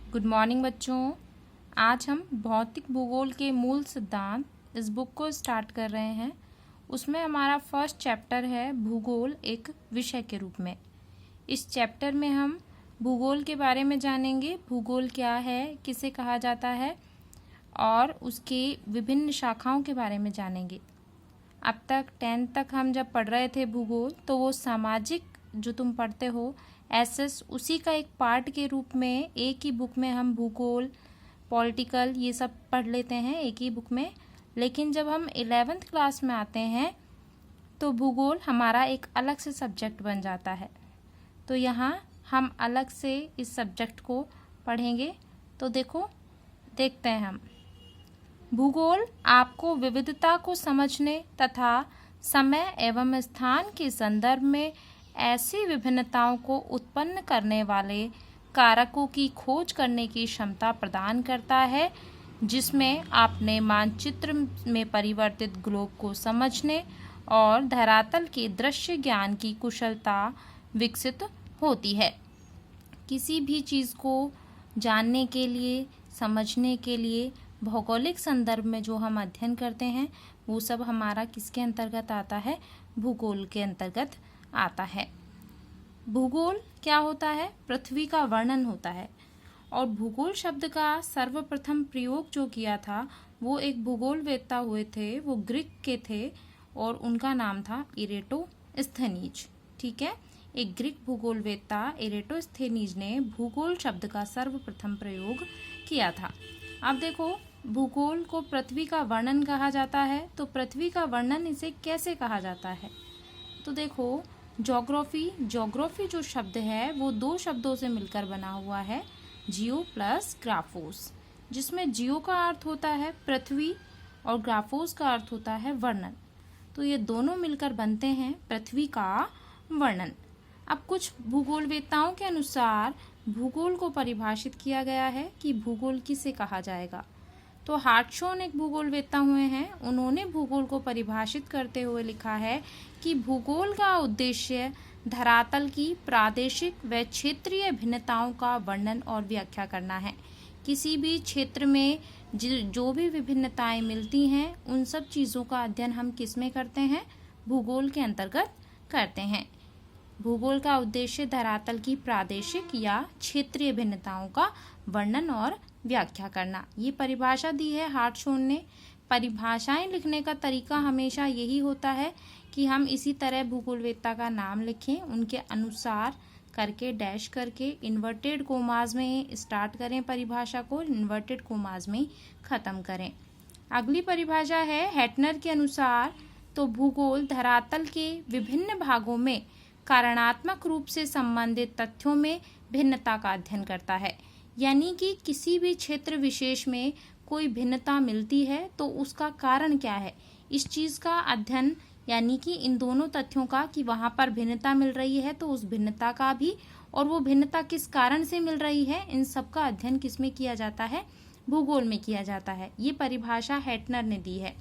Good morning बच्चों। आज हम भौतिक भूगोल के मूल सिद्धांत इस बुक को स्टार्ट कर रहे हैं। उसमें हमारा फर्स्ट चैप्टर है भूगोल एक विषय के रूप में। इस चैप्टर में हम भूगोल के बारे में जानेंगे। भूगोल क्या है, किसे कहा जाता है और उसकी विभिन्न शाखाओं के बारे में जानेंगे। अब तक 10th तक हम जब पढ़ रहे थे भूगोल, तो वो सामाजिक जो तुम पढ़ते हो एसएस, उसी का एक पार्ट के रूप में एक ही बुक में हम भूगोल, पॉलिटिकल ये सब पढ़ लेते हैं एक ही बुक में। लेकिन जब हम 11th क्लास में आते हैं तो भूगोल हमारा एक अलग से सब्जेक्ट बन जाता है। तो यहाँ हम अलग से इस सब्जेक्ट को पढ़ेंगे। तो देखते हैं हम। भूगोल आपको विविधता को समझने तथा समय एवं स्थान के संदर्भ में ऐसी विभिन्नताओं को उत्पन्न करने वाले कारकों की खोज करने की क्षमता प्रदान करता है, जिसमें आपने मानचित्र में परिवर्तित ग्लोब को समझने और धरातल के दृश्य ज्ञान की कुशलता विकसित होती है। किसी भी चीज़ को जानने के लिए, समझने के लिए भौगोलिक संदर्भ में जो हम अध्ययन करते हैं वो सब हमारा किसके अंतर्गत आता है? भूगोल के अंतर्गत आता है। भूगोल क्या होता है? पृथ्वी का वर्णन होता है। और भूगोल शब्द का सर्वप्रथम प्रयोग जो किया था वो एक भूगोलवेत्ता हुए थे, वो ग्रीक के थे और उनका नाम था इरेटोस्थेनीज। ठीक है, एक ग्रीक भूगोलवेत्ता इरेटोस्थेनीज ने भूगोल शब्द का सर्वप्रथम प्रयोग किया था। अब देखो, भूगोल को पृथ्वी का वर्णन कहा जाता है। तो पृथ्वी का वर्णन इसे कैसे कहा जाता है? तो देखो, ज्योग्राफी जो शब्द है वो दो शब्दों से मिलकर बना हुआ है, जियो प्लस ग्राफोस, जिसमें जियो का अर्थ होता है पृथ्वी और ग्राफोस का अर्थ होता है वर्णन। तो ये दोनों मिलकर बनते हैं पृथ्वी का वर्णन। अब कुछ भूगोलवेत्ताओं के अनुसार भूगोल को परिभाषित किया गया है कि भूगोल किसे कहा जाएगा। तो हार्टशॉन एक भूगोलवेत्ता हुए हैं, उन्होंने भूगोल को परिभाषित करते हुए लिखा है कि भूगोल का उद्देश्य धरातल की प्रादेशिक व क्षेत्रीय भिन्नताओं का वर्णन और व्याख्या करना है। किसी भी क्षेत्र में जो भी विभिन्नताएं मिलती हैं उन सब चीज़ों का अध्ययन हम किस में करते हैं? भूगोल के अंतर्गत करते हैं। भूगोल का उद्देश्य धरातल की प्रादेशिक या क्षेत्रीय भिन्नताओं का वर्णन और व्याख्या करना। ये परिभाषा दी है हार्टशॉन ने। परिभाषाएं लिखने का तरीका हमेशा यही होता है कि हम इसी तरह भूगोलवेत्ता का नाम लिखें, उनके अनुसार करके डैश करके इन्वर्टेड कोमास में स्टार्ट करें परिभाषा को, इन्वर्टेड कोमास में ख़त्म करें। अगली परिभाषा है हैटनर के अनुसार। तो भूगोल धरातल के विभिन्न भागों में कारणात्मक रूप से संबंधित तथ्यों में भिन्नता का अध्ययन करता है। यानी कि किसी भी क्षेत्र विशेष में कोई भिन्नता मिलती है तो उसका कारण क्या है, इस चीज़ का अध्ययन, यानी कि इन दोनों तथ्यों का कि वहाँ पर भिन्नता मिल रही है तो उस भिन्नता का भी, और वो भिन्नता किस कारण से मिल रही है, इन सब का अध्ययन किस में किया जाता है? भूगोल में किया जाता है। ये परिभाषा हैटनर ने दी है।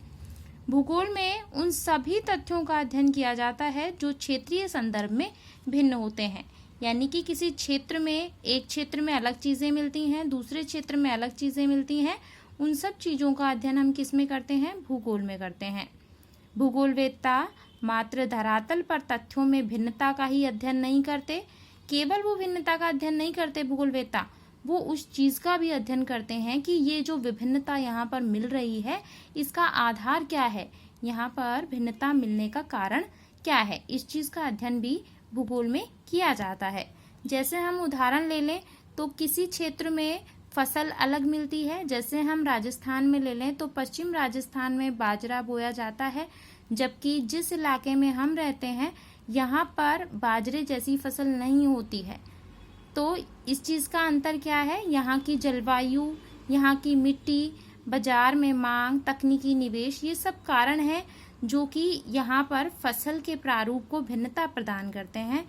भूगोल में उन सभी तथ्यों का अध्ययन किया जाता है जो क्षेत्रीय संदर्भ में भिन्न होते हैं। यानी कि किसी क्षेत्र में, एक क्षेत्र में अलग चीज़ें मिलती हैं, दूसरे क्षेत्र में अलग चीज़ें मिलती हैं, उन सब चीज़ों का अध्ययन हम किस में करते हैं? भूगोल में करते हैं। भूगोलवेत्ता मात्र धरातल पर तथ्यों में भिन्नता का ही अध्ययन नहीं करते, केवल वो भिन्नता का अध्ययन नहीं करते भूगोलवेत्ता, वो उस चीज़ का भी अध्ययन करते हैं कि ये जो विभिन्नता यहाँ पर मिल रही है इसका आधार क्या है, यहाँ पर भिन्नता मिलने का कारण क्या है, इस चीज़ का अध्ययन भी भूगोल में किया जाता है। जैसे हम उदाहरण ले लें तो किसी क्षेत्र में फसल अलग मिलती है। जैसे हम राजस्थान में ले लें तो पश्चिम राजस्थान में बाजरा बोया जाता है, जबकि जिस इलाके में हम रहते हैं यहाँ पर बाजरे जैसी फसल नहीं होती है। तो इस चीज़ का अंतर क्या है? यहाँ की जलवायु, यहाँ की मिट्टी, बाजार में मांग, तकनीकी निवेश, ये सब कारण हैं जो कि यहाँ पर फसल के प्रारूप को भिन्नता प्रदान करते हैं।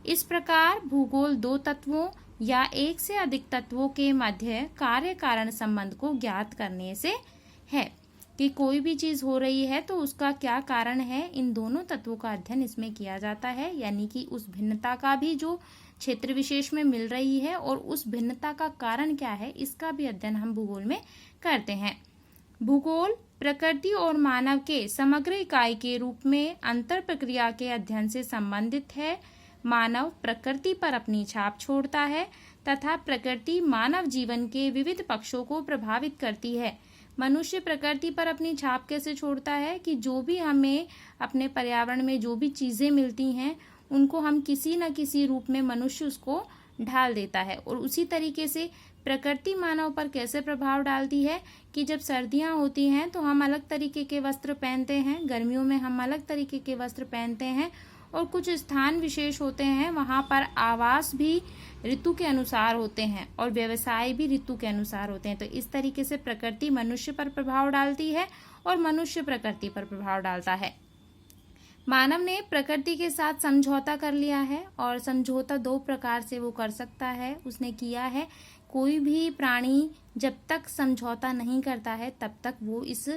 इस प्रकार भूगोल दो तत्वों या एक से अधिक तत्वों के मध्य कार्य कारण संबंध को ज्ञात करने से है कि कोई भी चीज़ हो रही है तो उसका क्या कारण है, इन दोनों तत्वों का अध्ययन इसमें किया जाता है। यानी कि उस भिन्नता का भी जो क्षेत्र विशेष में मिल रही है और उस भिन्नता का कारण क्या है, इसका भी अध्ययन हम भूगोल में करते हैं। भूगोल प्रकृति और मानव के समग्र इकाई के रूप में अंतर प्रक्रिया के अध्ययन से संबंधित है। मानव प्रकृति पर अपनी छाप छोड़ता है तथा प्रकृति मानव जीवन के विविध पक्षों को प्रभावित करती है। मनुष्य प्रकृति पर अपनी छाप कैसे छोड़ता है कि जो भी हमें अपने पर्यावरण में जो भी चीजें मिलती हैं उनको हम किसी न किसी रूप में मनुष्य उसको ढाल देता है। और उसी तरीके से प्रकृति मानव पर कैसे प्रभाव डालती है कि जब सर्दियां होती हैं तो हम अलग तरीके के वस्त्र पहनते हैं, गर्मियों में हम अलग तरीके के वस्त्र पहनते हैं, और कुछ स्थान विशेष होते हैं वहां पर आवास भी ऋतु के अनुसार होते हैं और व्यवसाय भी ऋतु के अनुसार होते हैं। तो इस तरीके से प्रकृति मनुष्य पर प्रभाव डालती है और मनुष्य प्रकृति पर प्रभाव डालता है। मानव ने प्रकृति के साथ समझौता कर लिया है और समझौता दो प्रकार से वो कर सकता है, उसने किया है। कोई भी प्राणी जब तक समझौता नहीं करता है तब तक वो इस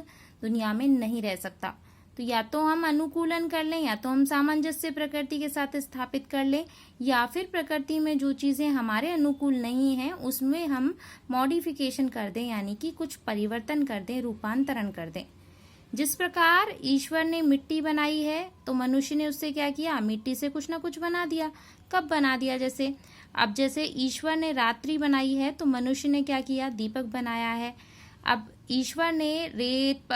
दुनिया में नहीं रह सकता। तो या तो हम अनुकूलन कर लें, या तो हम सामंजस्य प्रकृति के साथ स्थापित कर लें, या फिर प्रकृति में जो चीजें हमारे अनुकूल नहीं हैं उसमें हम मॉडिफिकेशन कर दें, यानी कि कुछ परिवर्तन कर दें, रूपांतरण कर दें। जिस प्रकार ईश्वर ने मिट्टी बनाई है तो मनुष्य ने उससे क्या किया, मिट्टी से कुछ ना कुछ बना दिया। कब बना दिया? जैसे ईश्वर ने रात्रि बनाई है तो मनुष्य ने क्या किया, दीपक बनाया है। अब ईश्वर ने रेत,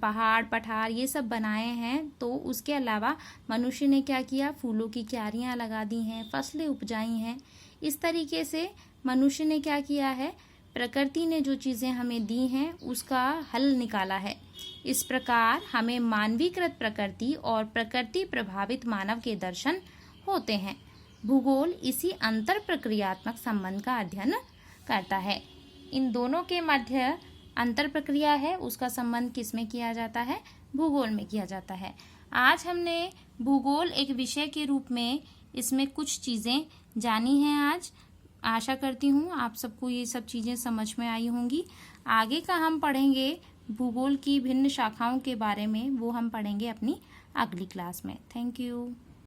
पहाड़, पठार ये सब बनाए हैं, तो उसके अलावा मनुष्य ने क्या किया, फूलों की क्यारियां लगा दी हैं, फसलें उपजाई हैं। इस तरीके से मनुष्य ने क्या किया है, प्रकृति ने जो चीजें हमें दी हैं उसका हल निकाला है। इस प्रकार हमें मानवीकृत प्रकृति और प्रकृति प्रभावित मानव के दर्शन होते हैं। भूगोल इसी अंतर प्रक्रियात्मक संबंध का अध्ययन करता है। इन दोनों के मध्य अंतर प्रक्रिया है, उसका संबंध किसमें किया जाता है, भूगोल में किया जाता है। आज हमने भूगोल एक विषय के रूप में इसमें कुछ चीजें जानी हैं। आज आशा करती हूँ आप सबको ये सब चीजें समझ में आई होंगी। आगे का हम पढ़ेंगे भूगोल की भिन्न शाखाओं के बारे में, वो हम पढ़ेंगे अपनी अगली क्लास में। Thank you.